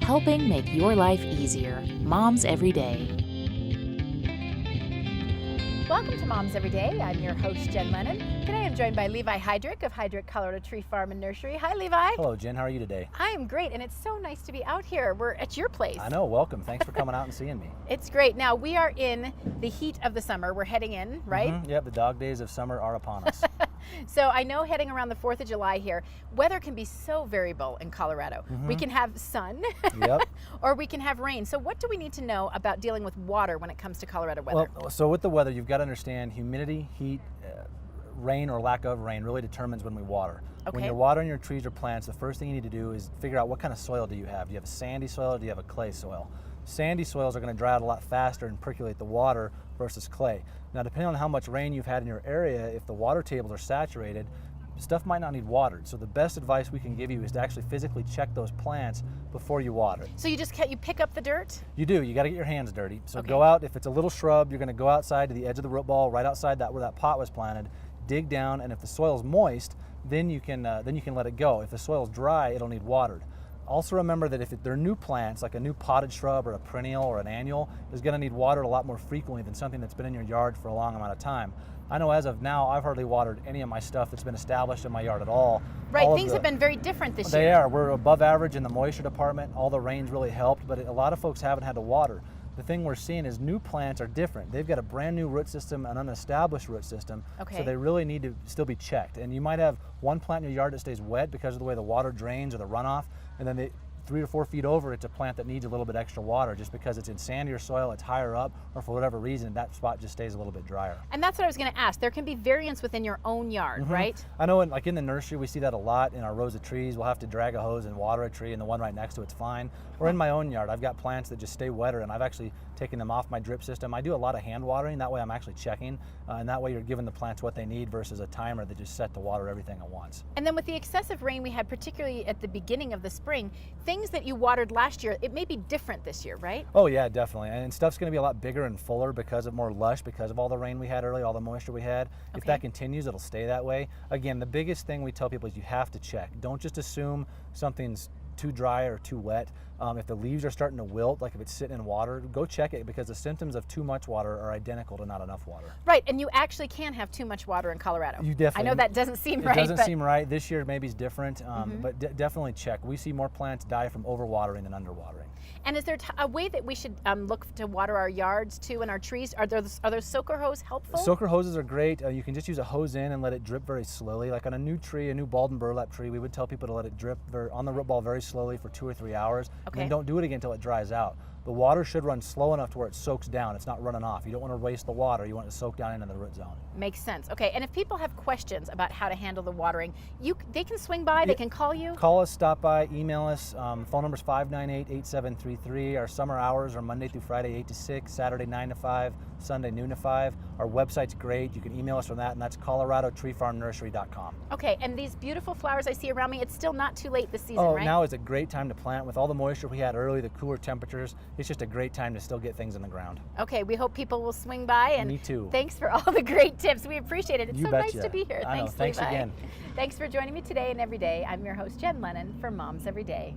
helping make your life easier. Moms Every Day. Welcome to Moms Every Day. I'm your host, Jen Lennon. Today I'm joined by Levi Heidrich of Heidrich Colorado Tree Farm and Nursery. Hi, Levi. Hello, Jen. How are you today? I am great, and it's so nice to be out here. We're at your place. I know. Welcome. Thanks for coming out and seeing me. It's great. Now, we are in the heat of the summer. We're heading in, right? Yep, the dog days of summer are upon us. So I know heading around the 4th of July here, weather can be so variable in Colorado. We can have sun, Yep. or we can have rain. So what do we need to know about dealing with water when it comes to Colorado weather? Well, so with the weather, you've got to understand humidity, heat, rain or lack of rain really determines when we water. Okay. When you're watering your trees or plants, the first thing you need to do is figure out what kind of soil do you have. Do you have a sandy soil or do you have a clay soil? Sandy soils are going to dry out a lot faster and percolate the water versus clay. Now, depending on how much rain you've had in your area, if the water tables are saturated, stuff might not need watered. So the best advice we can give you is to actually physically check those plants before you water. So you pick up the dirt? You do. You got to get your hands dirty. So Okay. go out. If it's a little shrub, you're going to go outside to the edge of the root ball, right outside that where that pot was planted. Dig down, and if the soil's moist, then you can let it go. If the soil's dry, it'll need watered. Also remember that if they're new plants, like a new potted shrub or a perennial or an annual, is going to need watered a lot more frequently than something that's been in your yard for a long amount of time. I know as of now, I've hardly watered any of my stuff that's been established in my yard at all. Right, things have been very different this year. They are. We're above average in the moisture department. All the rain's really helped, but a lot of folks haven't had to water. The thing we're seeing is new plants are different. They've got a brand new root system, an unestablished root system, Okay. so they really need to still be checked. And you might have one plant in your yard that stays wet because of the way the water drains or the runoff, and then 3 or 4 feet over, it's a plant that needs a little bit extra water just because it's in sandier soil, it's higher up, or for whatever reason, that spot just stays a little bit drier. And that's what I was going to ask. There can be variance within your own yard, right? I know in the nursery, we see that a lot in our rows of trees. We'll have to drag a hose and water a tree, and the one right next to it's fine. Or in my own yard, I've got plants that just stay wetter, and I've actually taken them off my drip system. I do a lot of hand watering. That way I'm actually checking, and that way you're giving the plants what they need versus a timer that just set to water everything at once. And then with the excessive rain we had, particularly at the beginning of the spring, things that you watered last year, it may be different this year, right? Oh yeah, definitely. And stuff's going to be a lot bigger and fuller because of more lush, because of all the rain we had early, all the moisture we had. If Okay. that continues, it'll stay that way. Again, the biggest thing we tell people is you have to check. Don't just assume something's too dry or too wet. If the leaves are starting to wilt, like if it's sitting in water, go check it, because the symptoms of too much water are identical to not enough water. Right, and you actually can have too much water in Colorado. You definitely. I know that doesn't seem right. It doesn't but seem right. This year maybe it's different, but definitely check. We see more plants die from overwatering than underwatering. And is there a way that we should look to water our yards too and our trees? Are those soaker hose helpful? Soaker hoses are great. You can just use a hose in and let it drip very slowly. Like on a new tree, a new bald and burlap tree, we would tell people to let it drip on the root ball very slowly for 2 or 3 hours. Okay. And then don't do it again until it dries out. The water should run slow enough to where it soaks down. It's not running off. You don't want to waste the water. You want it to soak down into the root zone. Makes sense. Okay, and if people have questions about how to handle the watering, they can swing by, they can call you? Call us, stop by, email us. Phone number's 598-8733. Our summer hours are Monday through Friday, 8 to 6, Saturday, 9 to 5, Sunday, noon to 5. Our website's great. You can email us from that, and that's coloradotreefarmnursery.com. Okay, and these beautiful flowers I see around me, it's still not too late this season, Oh, right? now is a great time to plant. With all the moisture we had early, the cooler temperatures, it's just a great time to still get things in the ground. Okay, we hope people will swing by, and Me too. Thanks for all the great tips. We appreciate it. It's You so betcha. nice to be here. I know. Thanks, Thanks Levi. again. Thanks for joining me today and every day. I'm your host, Jen Lennon, for Moms Every Day.